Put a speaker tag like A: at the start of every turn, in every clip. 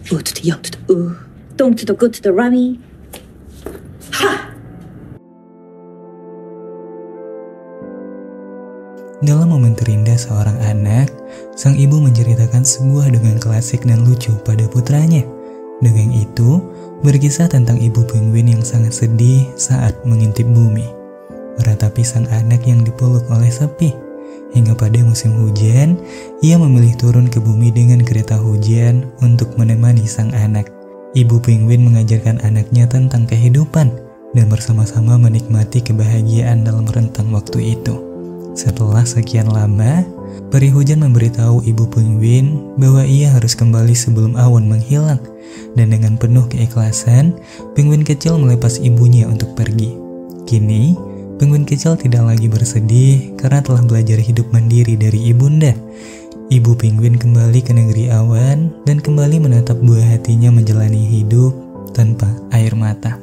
A: O to the yang to the dong to the good to the rummy. Ha!
B: Dalam momen terindah seorang anak, sang ibu menceritakan sebuah dongeng klasik dan lucu pada putranya. Dongeng itu berkisah tentang ibu penguin yang sangat sedih saat mengintip bumi, meratapi sang anak yang dipeluk oleh sepi. Hingga pada musim hujan, ia memilih turun ke bumi dengan kereta hujan untuk menemani sang anak. Ibu penguin mengajarkan anaknya tentang kehidupan dan bersama-sama menikmati kebahagiaan dalam rentang waktu itu. Setelah sekian lama, peri hujan memberitahu ibu penguin bahwa ia harus kembali sebelum awan menghilang. Dan dengan penuh keikhlasan, penguin kecil melepas ibunya untuk pergi. Kini, penguin kecil tidak lagi bersedih karena telah belajar hidup mandiri dari ibunda. Ibu penguin kembali ke negeri awan dan kembali menatap buah hatinya menjalani hidup tanpa air mata.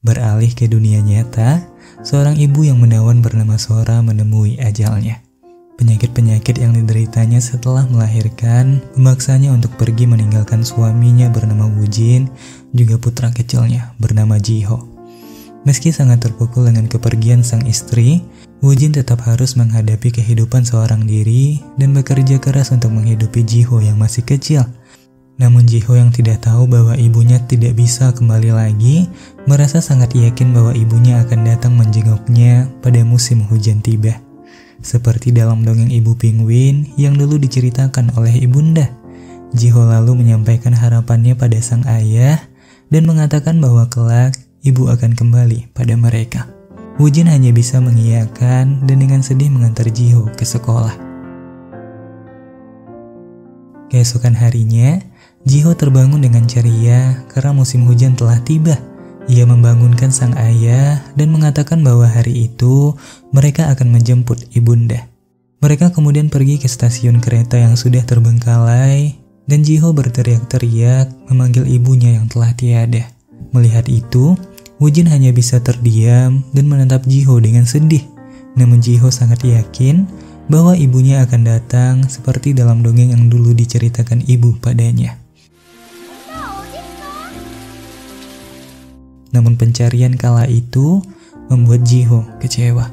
B: Beralih ke dunia nyata, seorang ibu yang menawan bernama Sora menemui ajalnya. Penyakit-penyakit yang dideritanya setelah melahirkan memaksanya untuk pergi meninggalkan suaminya bernama Wujin, juga putra kecilnya bernama Jiho. Meski sangat terpukul dengan kepergian sang istri, Wujin tetap harus menghadapi kehidupan seorang diri dan bekerja keras untuk menghidupi Jiho yang masih kecil. Namun Jiho yang tidak tahu bahwa ibunya tidak bisa kembali lagi, merasa sangat yakin bahwa ibunya akan datang menjenguknya pada musim hujan tiba. Seperti dalam dongeng ibu penguin yang dulu diceritakan oleh ibunda, Jiho lalu menyampaikan harapannya pada sang ayah dan mengatakan bahwa kelak ibu akan kembali pada mereka. Wujin hanya bisa mengiyakan dan dengan sedih mengantar Jiho ke sekolah. Keesokan harinya, Jiho terbangun dengan ceria karena musim hujan telah tiba. Ia membangunkan sang ayah dan mengatakan bahwa hari itu mereka akan menjemput ibunda. Mereka kemudian pergi ke stasiun kereta yang sudah terbengkalai dan Jiho berteriak-teriak memanggil ibunya yang telah tiada. Melihat itu, Wujin hanya bisa terdiam dan menatap Jiho dengan sedih. Namun Jiho sangat yakin bahwa ibunya akan datang seperti dalam dongeng yang dulu diceritakan ibu padanya. Namun pencarian kala itu membuat Jiho kecewa.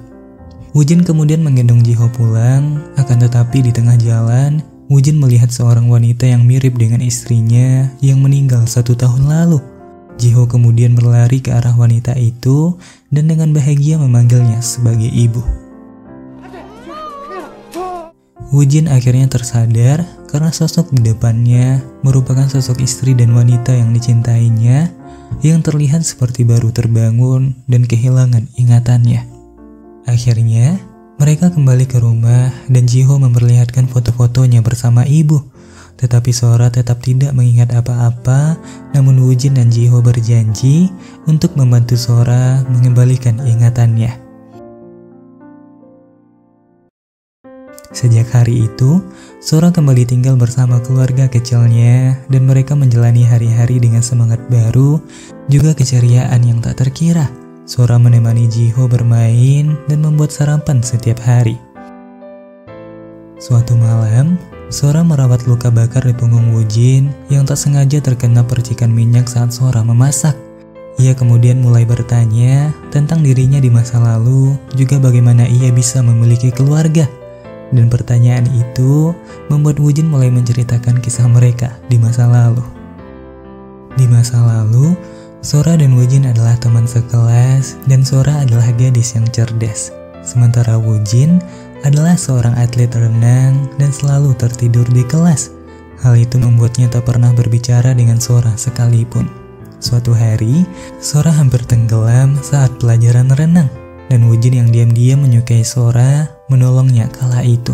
B: Wujin kemudian menggendong Jiho pulang, akan tetapi di tengah jalan, Wujin melihat seorang wanita yang mirip dengan istrinya yang meninggal 1 tahun lalu. Jiho kemudian berlari ke arah wanita itu dan dengan bahagia memanggilnya sebagai ibu. Wujin akhirnya tersadar karena sosok di depannya merupakan sosok istri dan wanita yang dicintainya, yang terlihat seperti baru terbangun dan kehilangan ingatannya. Akhirnya, mereka kembali ke rumah dan Jiho memperlihatkan foto-fotonya bersama ibu. Tetapi Sora tetap tidak mengingat apa-apa, namun Wujin dan Jiho berjanji untuk membantu Sora mengembalikan ingatannya. Sejak hari itu, Sora kembali tinggal bersama keluarga kecilnya dan mereka menjalani hari-hari dengan semangat baru, juga keceriaan yang tak terkira. Sora menemani Jiho bermain dan membuat sarapan setiap hari. Suatu malam, Sora merawat luka bakar di punggung Wujin yang tak sengaja terkena percikan minyak saat Sora memasak. Ia kemudian mulai bertanya tentang dirinya di masa lalu, juga bagaimana ia bisa memiliki keluarga. Dan pertanyaan itu membuat Wujin mulai menceritakan kisah mereka di masa lalu. Di masa lalu, Sora dan Wujin adalah teman sekelas dan Sora adalah gadis yang cerdas. Sementara Wujin adalah seorang atlet renang dan selalu tertidur di kelas. Hal itu membuatnya tak pernah berbicara dengan Sora sekalipun. Suatu hari, Sora hampir tenggelam saat pelajaran renang. Dan Wujin yang diam-diam menyukai Sora menolongnya kala itu.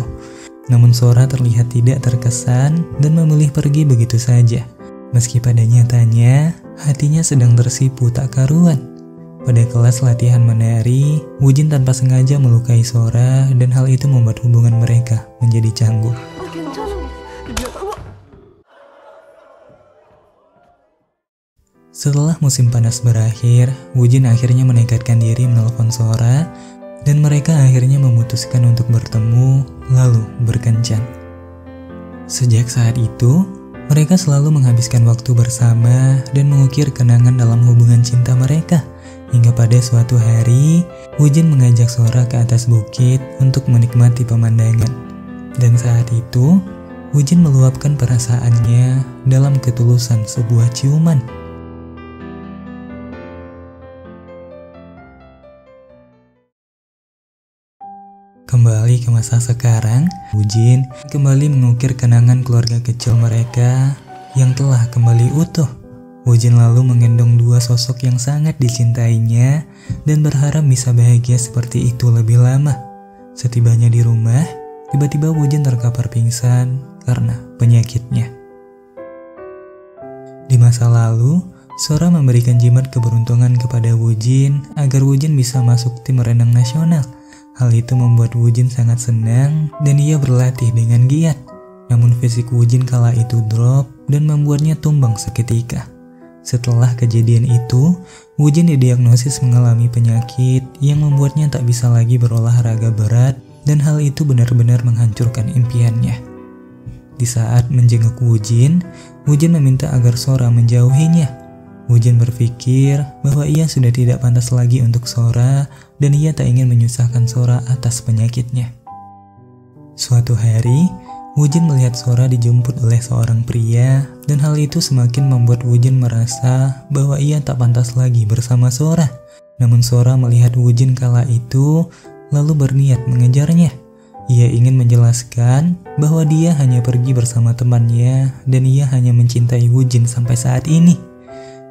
B: Namun Sora terlihat tidak terkesan dan memilih pergi begitu saja. Meski pada nyatanya, hatinya sedang tersipu tak karuan. Pada kelas latihan menari, Wujin tanpa sengaja melukai Sora dan hal itu membuat hubungan mereka menjadi canggung. Setelah musim panas berakhir, Wujin akhirnya menekadkan diri menelpon Sora dan mereka akhirnya memutuskan untuk bertemu lalu berkencan. Sejak saat itu, mereka selalu menghabiskan waktu bersama dan mengukir kenangan dalam hubungan cinta mereka. Hingga pada suatu hari, Woo-jin mengajak Sora ke atas bukit untuk menikmati pemandangan. Dan saat itu, Woo-jin meluapkan perasaannya dalam ketulusan sebuah ciuman. Kembali ke masa sekarang, Woo-jin kembali mengukir kenangan keluarga kecil mereka yang telah kembali utuh. Woo-jin lalu menggendong dua sosok yang sangat dicintainya dan berharap bisa bahagia seperti itu lebih lama. Setibanya di rumah, tiba-tiba Woo-jin terkapar pingsan karena penyakitnya. Di masa lalu, Sora memberikan jimat keberuntungan kepada Woo-jin agar Woo-jin bisa masuk tim renang nasional. Hal itu membuat Woo-jin sangat senang dan ia berlatih dengan giat. Namun fisik Woo-jin kala itu drop dan membuatnya tumbang seketika. Setelah kejadian itu, Woo-jin didiagnosis mengalami penyakit yang membuatnya tak bisa lagi berolahraga berat dan hal itu benar-benar menghancurkan impiannya. Di saat menjenguk Woo-jin meminta agar Sora menjauhinya. Woo-jin berpikir bahwa ia sudah tidak pantas lagi untuk Sora dan ia tak ingin menyusahkan Sora atas penyakitnya. Suatu hari, Woo-jin melihat Sora dijemput oleh seorang pria dan hal itu semakin membuat Woo-jin merasa bahwa ia tak pantas lagi bersama Sora. Namun Sora melihat Woo-jin kala itu lalu berniat mengejarnya. Ia ingin menjelaskan bahwa dia hanya pergi bersama temannya dan ia hanya mencintai Woo-jin sampai saat ini.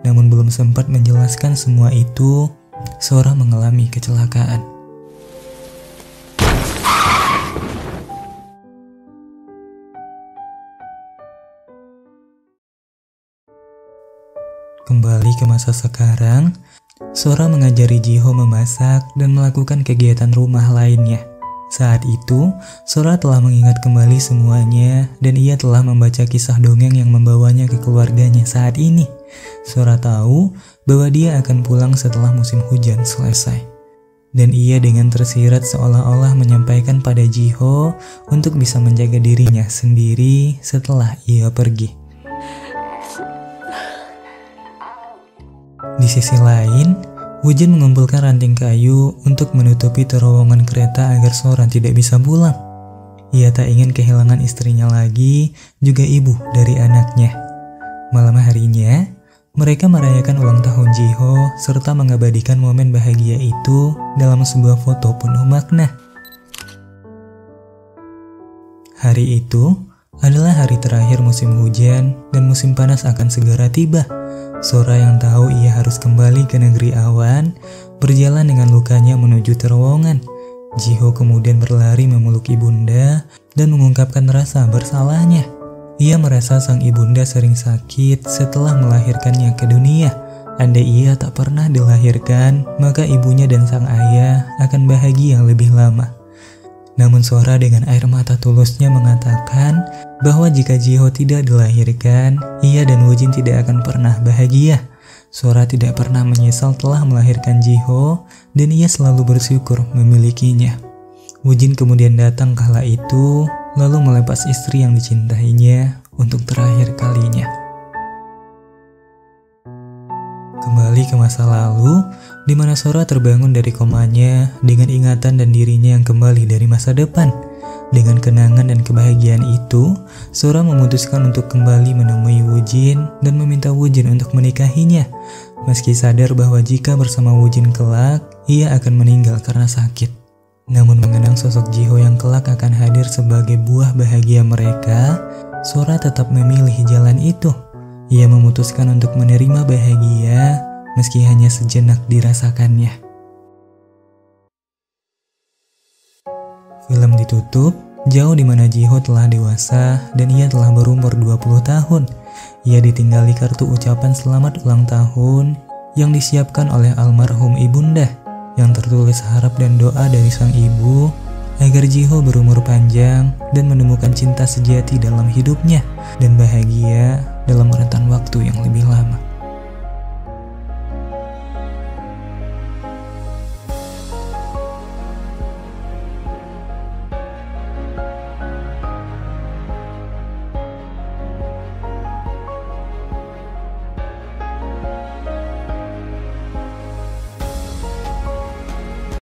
B: Namun belum sempat menjelaskan semua itu, Sora mengalami kecelakaan. Kembali ke masa sekarang, Sora mengajari Ji-ho memasak dan melakukan kegiatan rumah lainnya. Saat itu, Sora telah mengingat kembali semuanya dan ia telah membaca kisah dongeng yang membawanya ke keluarganya saat ini. Sora tahu bahwa dia akan pulang setelah musim hujan selesai. Dan ia dengan tersirat seolah-olah menyampaikan pada Ji-ho untuk bisa menjaga dirinya sendiri setelah ia pergi. Di sisi lain, Woo-jin mengumpulkan ranting kayu untuk menutupi terowongan kereta agar Sora tidak bisa pulang. Ia tak ingin kehilangan istrinya lagi, juga ibu dari anaknya. Malam harinya, mereka merayakan ulang tahun Ji-ho serta mengabadikan momen bahagia itu dalam sebuah foto penuh makna. Hari itu adalah hari terakhir musim hujan dan musim panas akan segera tiba. Sora yang tahu ia harus kembali ke negeri awan, berjalan dengan lukanya menuju terowongan. Ji-ho kemudian berlari memeluk ibunda dan mengungkapkan rasa bersalahnya. Ia merasa sang ibunda sering sakit setelah melahirkannya ke dunia. Andai ia tak pernah dilahirkan, maka ibunya dan sang ayah akan bahagia lebih lama. Namun Sora dengan air mata tulusnya mengatakan bahwa jika Ji-ho tidak dilahirkan, ia dan Woo-jin tidak akan pernah bahagia. Sora tidak pernah menyesal telah melahirkan Ji-ho dan ia selalu bersyukur memilikinya. Woo-jin kemudian datang kala itu, lalu melepas istri yang dicintainya untuk terakhir kalinya. Kembali ke masa lalu, di mana Sora terbangun dari komanya dengan ingatan dan dirinya yang kembali dari masa depan. Dengan kenangan dan kebahagiaan itu, Sora memutuskan untuk kembali menemui Woo-jin dan meminta Woo-jin untuk menikahinya. Meski sadar bahwa jika bersama Woo-jin kelak, ia akan meninggal karena sakit. Namun mengenang sosok Ji-ho yang kelak akan hadir sebagai buah bahagia mereka, Sora tetap memilih jalan itu. Ia memutuskan untuk menerima bahagia meski hanya sejenak dirasakannya. Film ditutup jauh di mana Ji-ho telah dewasa dan ia telah berumur 20 tahun. Ia ditinggali kartu ucapan selamat ulang tahun yang disiapkan oleh almarhum ibunda, yang tertulis harap dan doa dari sang ibu agar Ji-ho berumur panjang dan menemukan cinta sejati dalam hidupnya dan bahagia dalam rentan waktu yang lebih lama.